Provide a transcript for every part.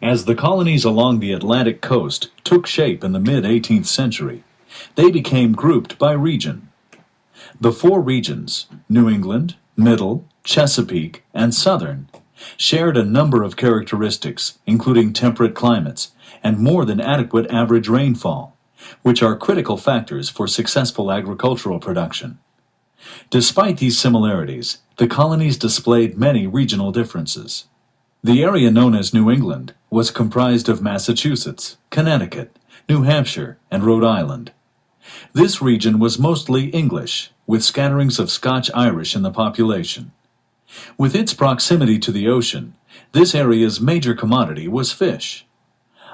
As the colonies along the Atlantic coast took shape in the mid-18th century, they became grouped by region. The four regions, New England, Middle, Chesapeake, and Southern, shared a number of characteristics, including temperate climates and more than adequate average rainfall, which are critical factors for successful agricultural production. Despite these similarities, the colonies displayed many regional differences. The area known as New England was comprised of Massachusetts, Connecticut, New Hampshire, and Rhode Island. This region was mostly English, with scatterings of Scotch-Irish in the population. With its proximity to the ocean, this area's major commodity was fish.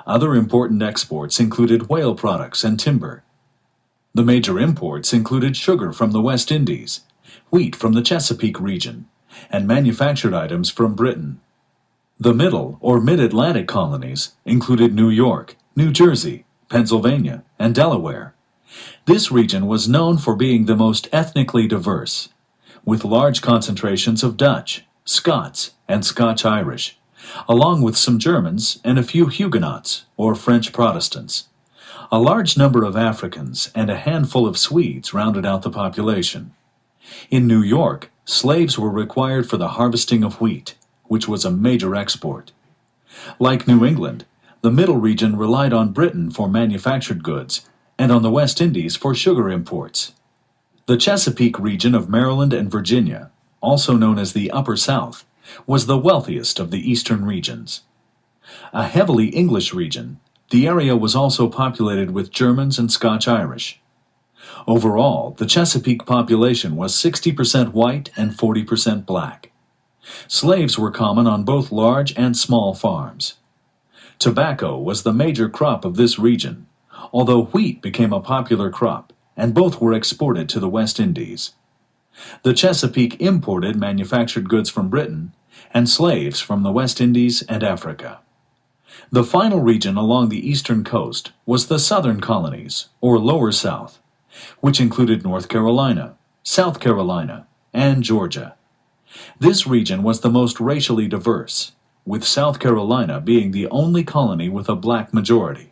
Other important exports included whale products and timber. The major imports included sugar from the West Indies, wheat from the Chesapeake region, and manufactured items from Britain. The Middle or Mid-Atlantic colonies included New York, New Jersey, Pennsylvania, and Delaware. This region was known for being the most ethnically diverse, with large concentrations of Dutch, Scots, and Scotch-Irish, along with some Germans and a few Huguenots or French Protestants. A large number of Africans and a handful of Swedes rounded out the population. In New York, slaves were required for the harvesting of wheat, which was a major export. Like New England, the Middle region relied on Britain for manufactured goods and on the West Indies for sugar imports. The Chesapeake region of Maryland and Virginia, also known as the Upper South, was the wealthiest of the eastern regions. A heavily English region, the area was also populated with Germans and Scotch-Irish. Overall, the Chesapeake population was 60% white and 40% black. Slaves were common on both large and small farms. Tobacco was the major crop of this region, although wheat became a popular crop, and both were exported to the West Indies. The Chesapeake imported manufactured goods from Britain and slaves from the West Indies and Africa. The final region along the eastern coast was the Southern colonies, or Lower South, which included North Carolina, South Carolina, and Georgia. This region was the most racially diverse, with South Carolina being the only colony with a black majority.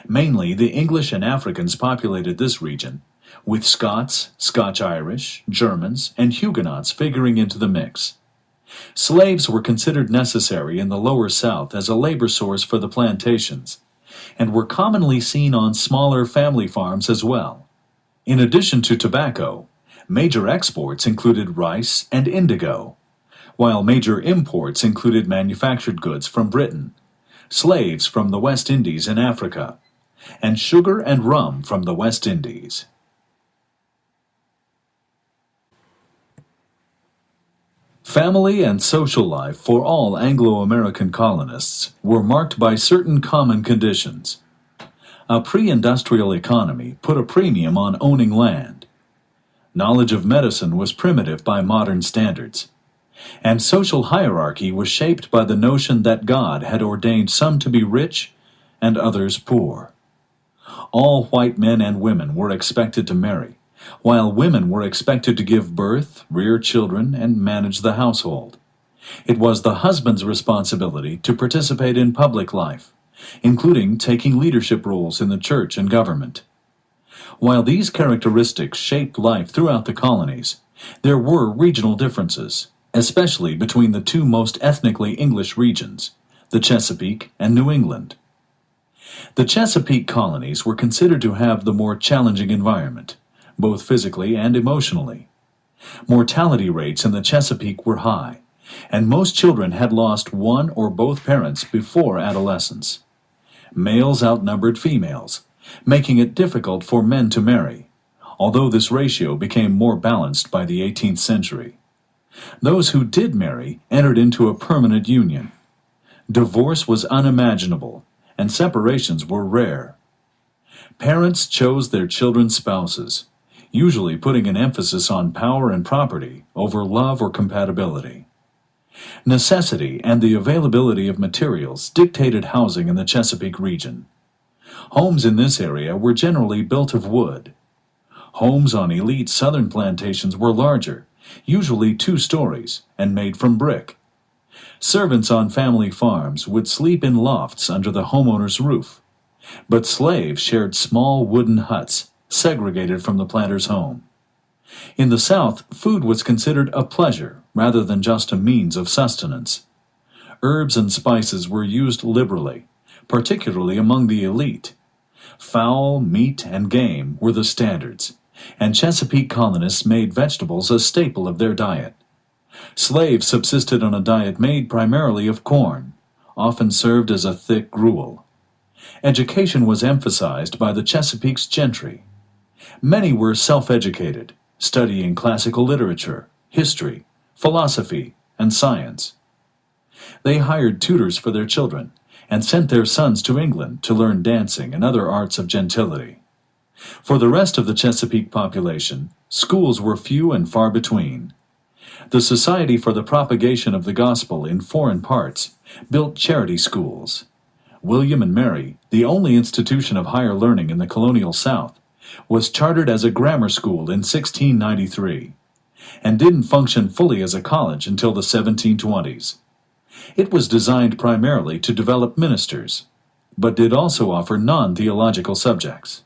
Mainly the English and Africans populated this region, with Scots, Scotch-Irish, Germans, and Huguenots figuring into the mix. Slaves were considered necessary in the Lower South as a labor source for the plantations, and were commonly seen on smaller family farms as well. In addition to tobacco, major exports included rice and indigo, while major imports included manufactured goods from Britain, slaves from the West Indies and Africa, and sugar and rum from the West Indies. Family and social life for all Anglo-American colonists were marked by certain common conditions. A pre-industrial economy put a premium on owning land. Knowledge of medicine was primitive by modern standards, and social hierarchy was shaped by the notion that God had ordained some to be rich and others poor. All white men and women were expected to marry, while women were expected to give birth, rear children, and manage the household. It was the husband's responsibility to participate in public life, including taking leadership roles in the church and government. While these characteristics shaped life throughout the colonies, there were regional differences, especially between the two most ethnically English regions, the Chesapeake and New England. The Chesapeake colonies were considered to have the more challenging environment, both physically and emotionally. Mortality rates in the Chesapeake were high, and most children had lost one or both parents before adolescence. Males outnumbered females, making it difficult for men to marry, although this ratio became more balanced by the 18th century. Those who did marry entered into a permanent union. Divorce was unimaginable, and separations were rare. Parents chose their children's spouses, usually putting an emphasis on power and property over love or compatibility. Necessity and the availability of materials dictated housing in the Chesapeake region. Homes in this area were generally built of wood. Homes on elite southern plantations were larger, usually 2 stories, and made from brick. Servants on family farms would sleep in lofts under the homeowner's roof, but slaves shared small wooden huts segregated from the planter's home. In the South, food was considered a pleasure rather than just a means of sustenance. Herbs and spices were used liberally, particularly among the elite. Fowl, meat, and game were the standards, and Chesapeake colonists made vegetables a staple of their diet. Slaves subsisted on a diet made primarily of corn, often served as a thick gruel. Education was emphasized by the Chesapeake's gentry. Many were self-educated, studying classical literature, history, philosophy, and science. They hired tutors for their children and sent their sons to England to learn dancing and other arts of gentility. For the rest of the Chesapeake population, schools were few and far between. The Society for the Propagation of the Gospel in Foreign Parts built charity schools. William and Mary, the only institution of higher learning in the colonial South, was chartered as a grammar school in 1693 and didn't function fully as a college until the 1720s. It was designed primarily to develop ministers, but did also offer non-theological subjects.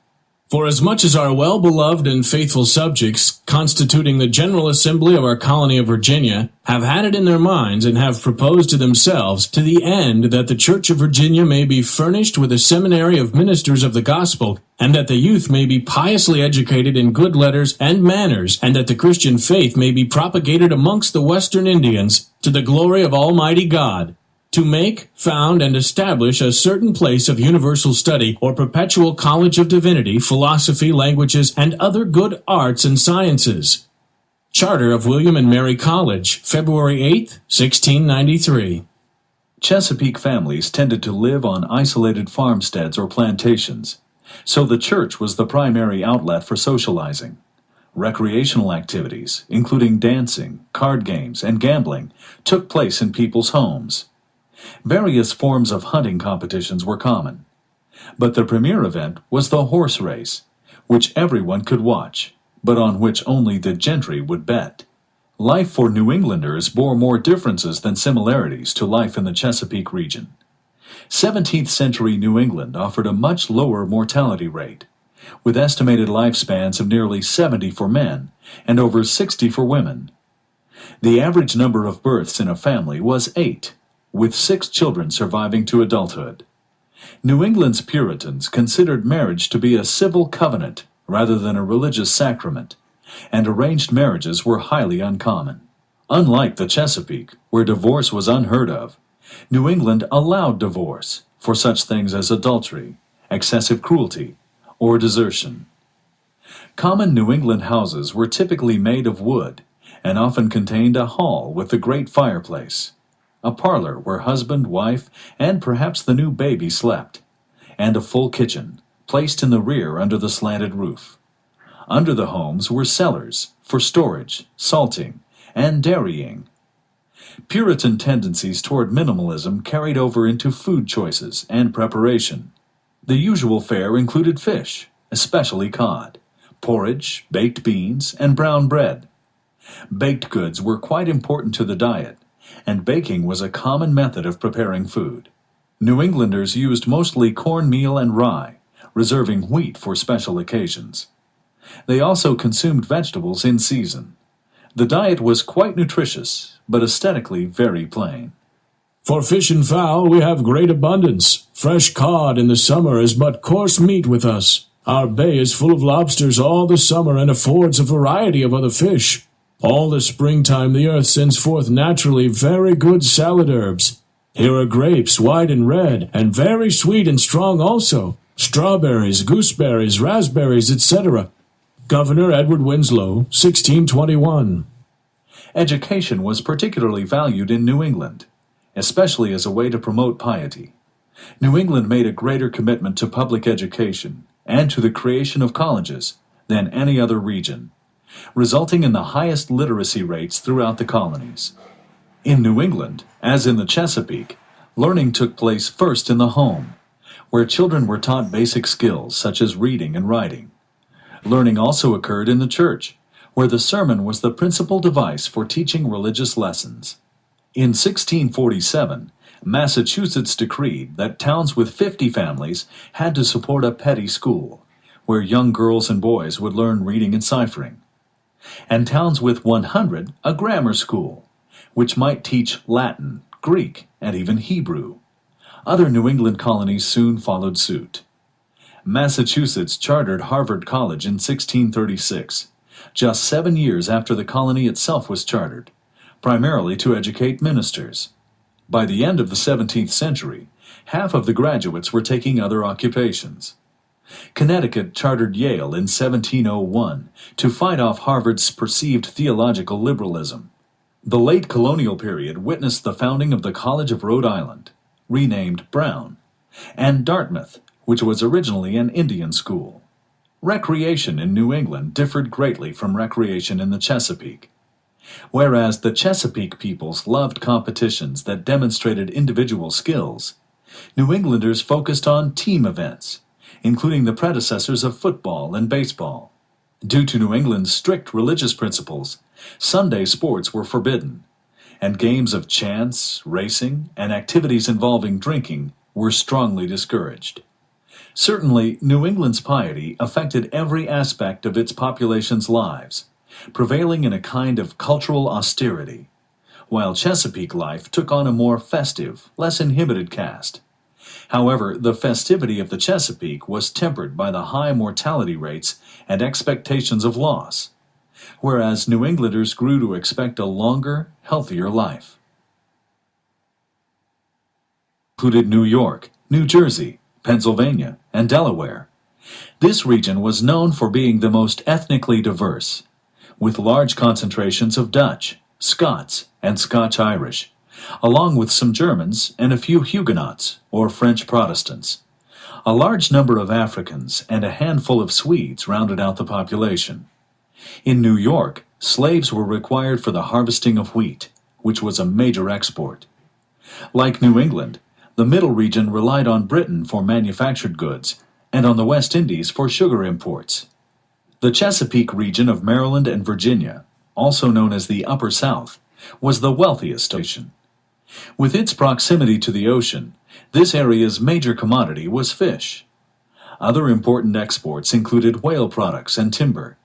For as much as our well-beloved and faithful subjects, constituting the General Assembly of our colony of Virginia, have had it in their minds and have proposed to themselves, to the end that the Church of Virginia may be furnished with a seminary of ministers of the gospel, and that the youth may be piously educated in good letters and manners, and that the Christian faith may be propagated amongst the Western Indians, to the glory of Almighty God, to make, found, and establish a certain place of universal study or perpetual college of divinity, philosophy, languages, and other good arts and sciences. Charter of William and Mary College, February 8, 1693. Chesapeake families tended to live on isolated farmsteads or plantations, so the church was the primary outlet for socializing. Recreational activities, including dancing, card games, and gambling, took place in people's homes. Various forms of hunting competitions were common, but the premier event was the horse race, which everyone could watch, but on which only the gentry would bet. Life for New Englanders bore more differences than similarities to life in the Chesapeake region. 17th century New England offered a much lower mortality rate, with estimated lifespans of nearly 70 for men and over 60 for women. The average number of births in a family was 8, with 6 children surviving to adulthood. New England's Puritans considered marriage to be a civil covenant rather than a religious sacrament, and arranged marriages were highly uncommon. Unlike the Chesapeake, where divorce was unheard of, New England allowed divorce for such things as adultery, excessive cruelty, or desertion. Common New England houses were typically made of wood and often contained a hall with a great fireplace, a parlor where husband, wife, and perhaps the new baby slept, and a full kitchen, placed in the rear under the slanted roof. Under the homes were cellars for storage, salting, and dairying. Puritan tendencies toward minimalism carried over into food choices and preparation. The usual fare included fish, especially cod, porridge, baked beans, and brown bread. Baked goods were quite important to the diet, and baking was a common method of preparing food. New Englanders used mostly cornmeal and rye, reserving wheat for special occasions. They also consumed vegetables in season. The diet was quite nutritious, but aesthetically very plain. For fish and fowl we have great abundance. Fresh cod in the summer is but coarse meat with us. Our bay is full of lobsters all the summer and affords a variety of other fish. All the springtime the earth sends forth naturally very good salad herbs. Here are grapes, white and red, and very sweet and strong also, strawberries, gooseberries, raspberries, etc. Governor Edward Winslow, 1621. Education was particularly valued in New England, especially as a way to promote piety. New England made a greater commitment to public education and to the creation of colleges than any other region, resulting in the highest literacy rates throughout the colonies. In New England, as in the Chesapeake, learning took place first in the home, where children were taught basic skills such as reading and writing. Learning also occurred in the church, where the sermon was the principal device for teaching religious lessons. In 1647, Massachusetts decreed that towns with 50 families had to support a petty school, where young girls and boys would learn reading and ciphering, and towns with 100 a grammar school, which might teach Latin, Greek, and even Hebrew. Other New England colonies soon followed suit. Massachusetts chartered Harvard College in 1636, just 7 years after the colony itself was chartered, primarily to educate ministers. By the end of the 17th century, half of the graduates were taking other occupations. Connecticut chartered Yale in 1701 to fight off Harvard's perceived theological liberalism. The late colonial period witnessed the founding of the College of Rhode Island, renamed Brown, and Dartmouth, which was originally an Indian school. Recreation in New England differed greatly from recreation in the Chesapeake. Whereas the Chesapeake peoples loved competitions that demonstrated individual skills, New Englanders focused on team events, including the predecessors of football and baseball. Due to New England's strict religious principles, Sunday sports were forbidden, and games of chance, racing, and activities involving drinking were strongly discouraged. Certainly, New England's piety affected every aspect of its population's lives, prevailing in a kind of cultural austerity, while Chesapeake life took on a more festive, less inhibited cast. However, the festivity of the Chesapeake was tempered by the high mortality rates and expectations of loss, whereas New Englanders grew to expect a longer, healthier life. Included New York, New Jersey, Pennsylvania, and Delaware. This region was known for being the most ethnically diverse, with large concentrations of Dutch, Scots, and Scotch-Irish, along with some Germans and a few Huguenots, or French Protestants. A large number of Africans and a handful of Swedes rounded out the population. In New York, slaves were required for the harvesting of wheat, which was a major export. Like New England, the Middle region relied on Britain for manufactured goods and on the West Indies for sugar imports. The Chesapeake region of Maryland and Virginia, also known as the Upper South, was the wealthiest nation. With its proximity to the ocean, this area's major commodity was fish. Other important exports included whale products and timber.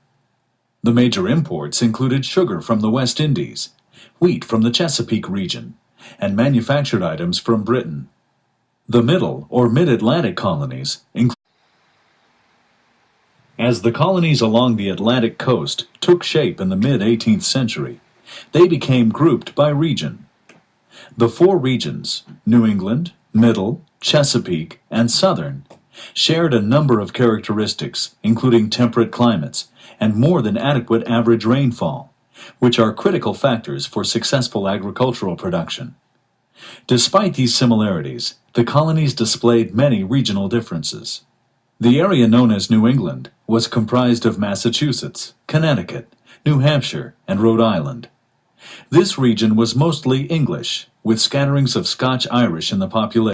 The major imports included sugar from the West Indies, wheat from the Chesapeake region, and manufactured items from Britain. The Middle or Mid-Atlantic colonies included. As the colonies along the Atlantic coast took shape in the mid-18th century, they became grouped by region. The four regions, New England, Middle, Chesapeake, and Southern, shared a number of characteristics, including temperate climates and more than adequate average rainfall, which are critical factors for successful agricultural production. Despite these similarities, the colonies displayed many regional differences. The area known as New England was comprised of Massachusetts, Connecticut, New Hampshire, and Rhode Island. This region was mostly English, with scatterings of Scotch-Irish in the population.